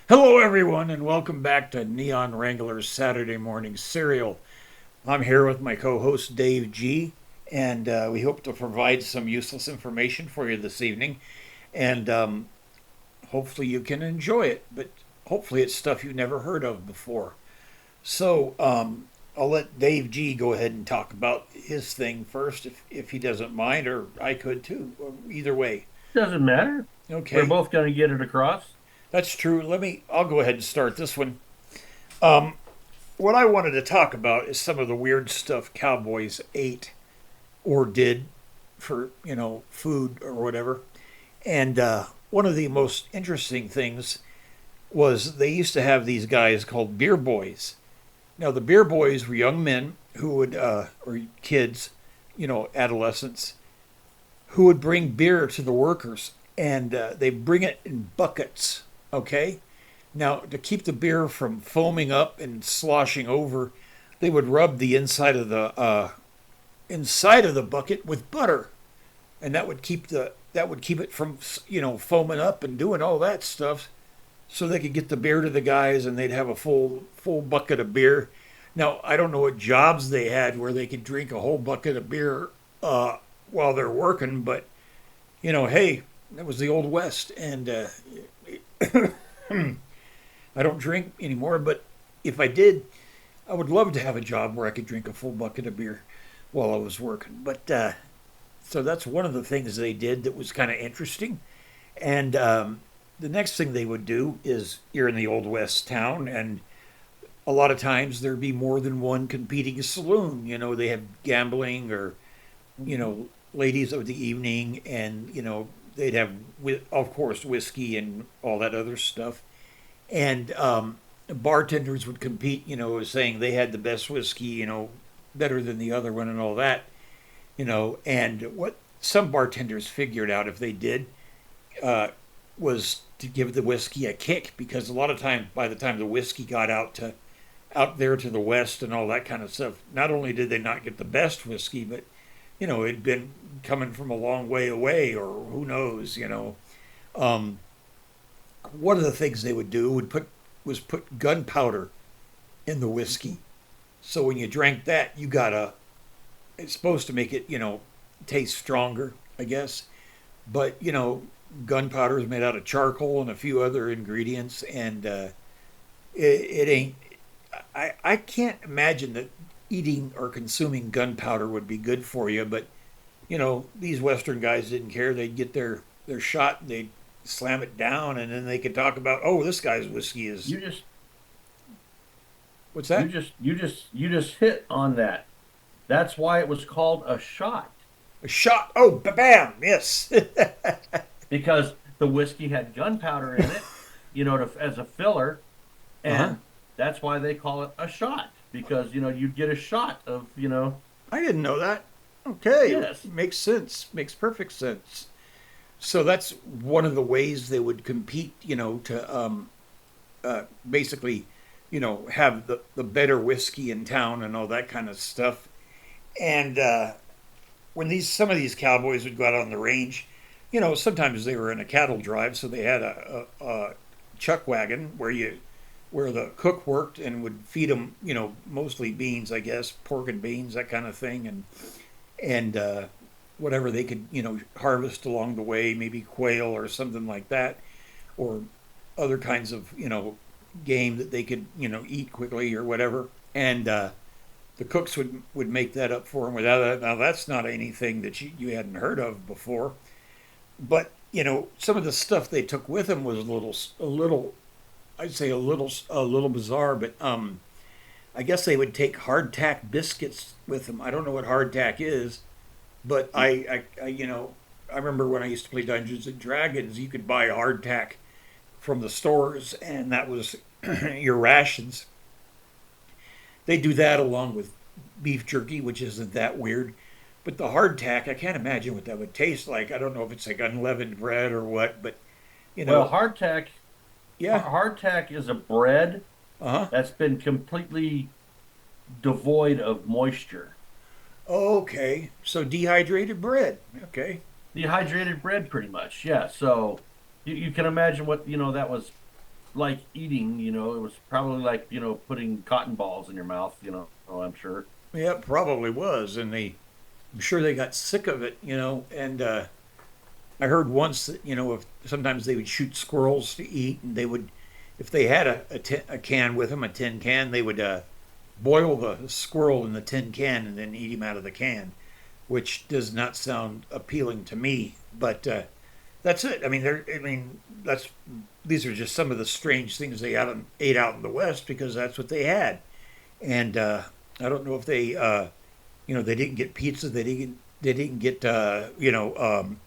Hello, everyone, and welcome back to Neon Wrangler's Saturday Morning Serial. I'm here with my co host, Dave G., and we hope to provide some useless information for you this evening. And hopefully, you can enjoy it, but hopefully, it's stuff you never heard of before. So, I'll let Dave G. go ahead and talk about his thing first, if he doesn't mind, or I could too. Either way. Doesn't matter. We're Okay, both going to get it across. that's true. I'll go ahead and start this one. Um, what I wanted to talk about is some of the weird stuff cowboys ate or did for, food or whatever. And one of the most interesting things was they used to have these guys called beer boys. Now, the beer boys were young men who would, or kids, adolescents, who would bring beer to the workers. And they bring it in buckets, okay? Now, to keep the beer from foaming up and sloshing over, they would rub the inside of the bucket with butter, and that would keep it from foaming up and doing all that stuff, so they could get the beer to the guys, and they'd have a full bucket of beer. Now, I don't know what jobs they had where they could drink a whole bucket of beer while they're working, but hey, that was the old west, and I don't drink anymore, but if I did, I would love to have a job where I could drink a full bucket of beer while I was working. But so that's one of the things they did that was kind of interesting. And the next thing they would do is you're in the old west town, and a lot of times there'd be more than one competing saloon. They have gambling or ladies of the evening, and they'd have, of course, whiskey and all that other stuff. And bartenders would compete, saying they had the best whiskey, better than the other one and all that, And what some bartenders figured out if they did was to give the whiskey a kick, because a lot of times, by the time the whiskey got out there to the west and all that kind of stuff, not only did they not get the best whiskey, but it'd been coming from a long way away, or who knows. Um, One of the things they would do was put gunpowder in the whiskey. So when you drank that, it's supposed to make it, taste stronger, I guess. But, gunpowder is made out of charcoal and a few other ingredients, and it ain't. I can't imagine that eating or consuming gunpowder would be good for you, but, these Western guys didn't care. They'd get their shot, they'd slam it down, and then they could talk about, oh, this guy's whiskey is. You just What's you that? just you just hit on that. That's why it was called a shot, A shot. Oh, bam! Yes. because the whiskey had gunpowder in it, as a filler, Uh huh. and that's why they call it a shot, because you'd get a shot of, I didn't know that. Okay, yes. makes sense. Makes perfect sense. So that's one of the ways they would compete. To basically, have the better whiskey in town and all that kind of stuff. And when these some of these cowboys would go out on the range, sometimes they were in a cattle drive, so they had a chuck wagon where the cook worked and would feed them, mostly beans, I guess, pork and beans, that kind of thing, and whatever they could, harvest along the way, maybe quail or something like that, or other kinds of, game that they could, eat quickly or whatever. And the cooks would make that up for them without that. Now that's not anything that you hadn't heard of before, but some of the stuff they took with them was a little, I'd say a little bizarre, but I guess they would take hardtack biscuits with them. I don't know what hardtack is, but I remember when I used to play Dungeons and Dragons, you could buy hardtack from the stores, and that was your rations. They do that along with beef jerky, which isn't that weird. But the hardtack, I can't imagine what that would taste like. I don't know if it's like unleavened bread or what, but you Well, know, yeah. hardtack is a bread Uh huh. that's been completely devoid of moisture. Okay. So dehydrated bread. Okay. Dehydrated bread, pretty much. Yeah. So you can imagine what that was. like eating. It was probably like putting cotton balls in your mouth. I'm sure. Yeah, it probably was, and I'm sure they got sick of it, and I heard once that if sometimes they would shoot squirrels to eat, and they would, if they had a can with them, a tin can, they would boil the squirrel in the tin can and then eat him out of the can, which does not sound appealing to me. But that's it. I mean, that's these are just some of the strange things they ate out in the West because that's what they had, and I don't know if they didn't get pizza, they didn't get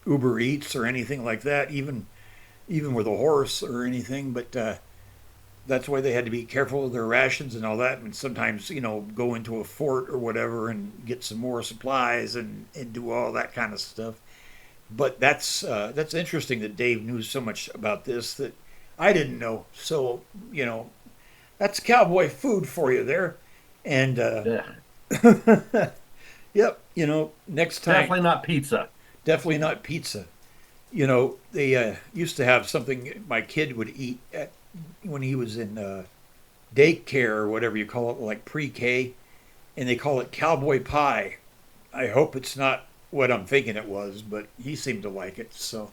Uber Eats or anything like that, even with a horse or anything. But that's why they had to be careful of their rations and all that, and sometimes go into a fort or whatever and get some more supplies and do all that kind of stuff. But that's interesting that Dave knew so much about this that I didn't know. So that's cowboy food for you there, and Yeah, yep, next time definitely not pizza. definitely not pizza. They used to have something my kid would eat when he was in daycare or whatever you call it, like pre-K, and they call it cowboy pie. I hope it's not what I'm thinking it was, but he seemed to like it. So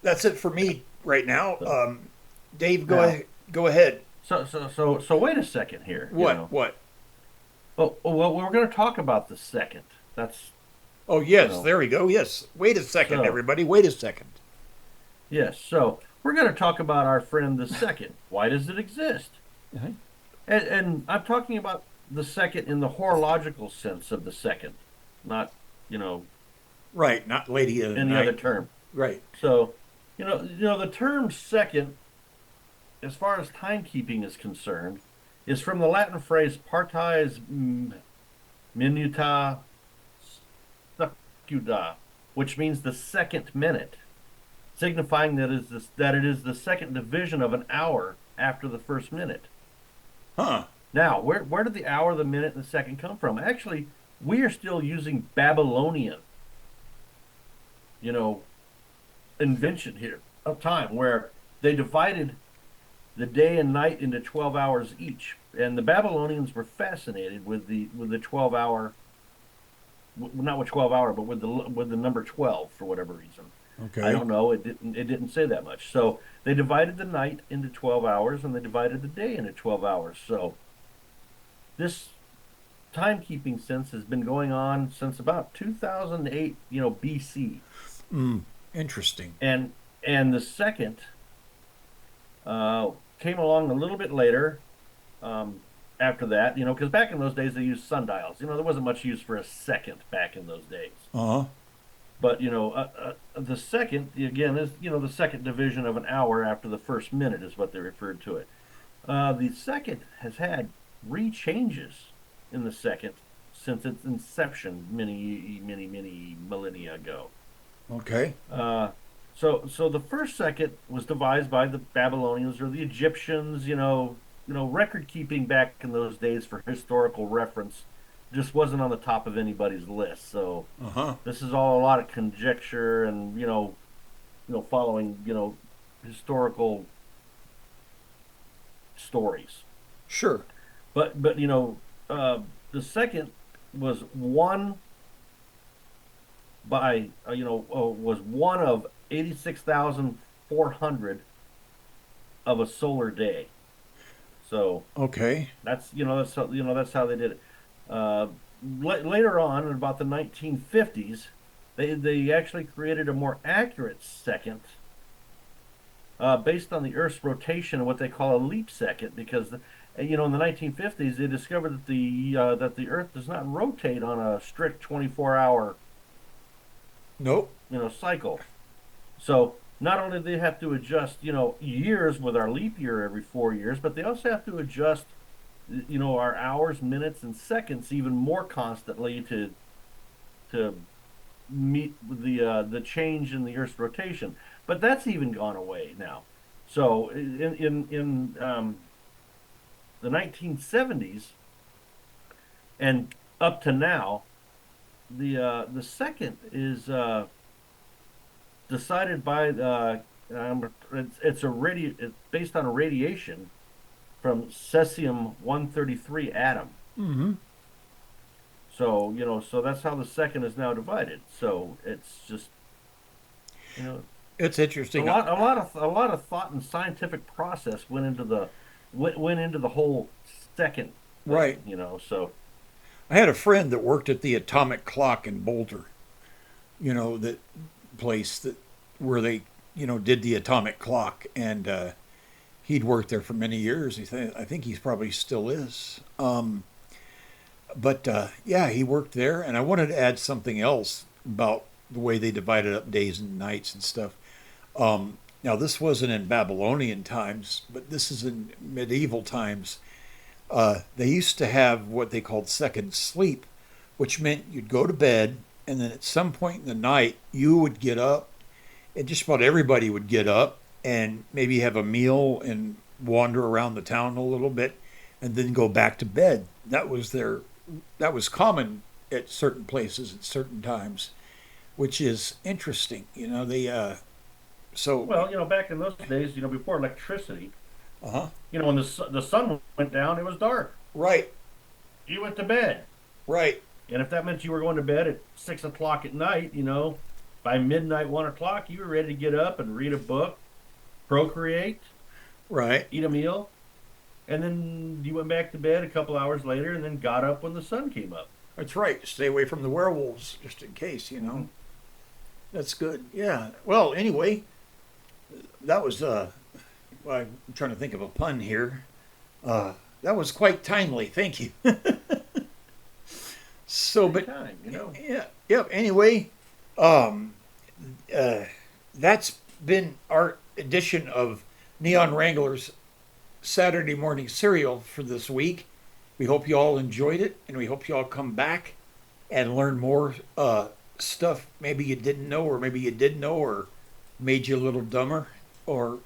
that's it for me right now. So Dave, go now, ahead. Go ahead. so wait a second here. What? What? Well, we're going to talk about the second. That's Oh, you yes. know. There we go. Yes. Wait a second, So everybody. Wait a second. yes, so we're going to talk about our friend the second. Why does it exist? Uh-huh. And I'm talking about the second in the horological sense of the second, not you know Right. Not Lady of the any other Night. term. Right. So the term second, as far as timekeeping is concerned, is from the Latin phrase partes minuta secuda, which means the second minute, signifying that it is the second division of an hour after the first minute. Huh. Now, where did the hour, the minute, and the second come from? Actually, we are still using Babylonian, you know, invention here of time, where they divided the day and night into 12 hours each. And the Babylonians were fascinated with the 12 hour, not with 12 hour, but with the number 12 for whatever reason. I Okay. don't know. It didn't say that much. So they divided the night into 12 hours and they divided the day into 12 hours. So this timekeeping sense has been going on since about 2008, BC. Mm. Interesting. And the second uh, came along a little bit later, um, after that, because back in those days they used sundials. There wasn't much use for a second back in those days. Uh huh. But the second again is the second division of an hour after the first minute is what they referred to it. The second has had three changes in the second since its inception many millennia ago. Okay. Uh, so the first second was devised by the Babylonians or the Egyptians. Record keeping back in those days for historical reference just wasn't on the top of anybody's list. So Uh huh. this is all a lot of conjecture and following historical stories. Sure. But the second was one was one of 86,400 of a solar day. So Okay. that's how they did it. Uh, Later on, in about the 1950s, they actually created a more accurate second, based on the Earth's rotation and what they call a leap second, because in the 1950s they discovered that the Earth does not rotate on a strict 24-hour Nope. cycle. So not only do they have to adjust years with our leap year every 4 years, but they also have to adjust our hours, minutes, and seconds even more constantly to meet the change in the Earth's rotation. But that's even gone away now. So in the 1970s and up to now, the second is decided by It's based on a radiation from cesium-133 atom. Mm-hmm. So, so that's how the second is now divided. So it's just, you know, It's interesting. a lot of thought and scientific process went into the whole second Right. thing, So I had a friend that worked at the atomic clock in Boulder. That place that where they did the atomic clock, and he'd worked there for many years. I think he probably still is. But yeah, he worked there, and I wanted to add something else about the way they divided up days and nights and stuff. Now, this wasn't in Babylonian times, but this is in medieval times. They used to have what they called second sleep, which meant you'd go to bed, and then at some point in the night, you would get up, and just about everybody would get up and maybe have a meal and wander around the town a little bit, and then go back to bed. That was common at certain places at certain times, which is interesting. They so well, back in those days, before electricity, uh-huh. when the sun went down, it was dark. Right, You went to bed, right, and if that meant you were going to bed at 6 o'clock at night, by midnight, 1 o'clock, you were ready to get up and read a book, procreate, right. eat a meal, and then you went back to bed a couple hours later, and then got up when the sun came up. That's right. Stay away from the werewolves, just in case. Mm-hmm. That's good. Yeah. Well, anyway, that was well, I'm trying to think of a pun here. That was quite timely. Thank you. So, but Anytime. yeah, yep. Anyway, um, uh, that's been our edition of Neon Wranglers Saturday morning cereal for this week. We hope you all enjoyed it, and we hope you all come back and learn more stuff maybe you didn't know, or maybe you did know, or made you a little dumber, or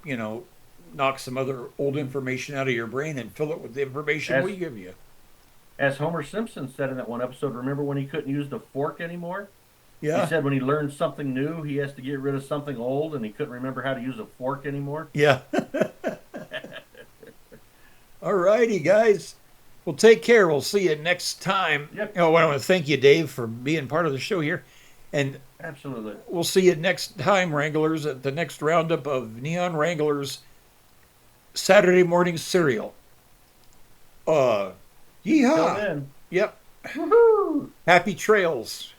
knock some other old information out of your brain and fill it with the information As we give you. as Homer Simpson said in that one episode, remember when he couldn't use the fork anymore? He Yeah, said when he learned something new, he has to get rid of something old, and he couldn't remember how to use a fork anymore. yeah. All righty, guys. Well, take care. We'll see you next time. Yep, I want to thank you, Dave, for being part of the show here. And absolutely. we'll see you next time, Wranglers, at the next roundup of Neon Wranglers Saturday morning cereal. Uh, Till yeehaw. then, Yep. woohoo! Happy trails.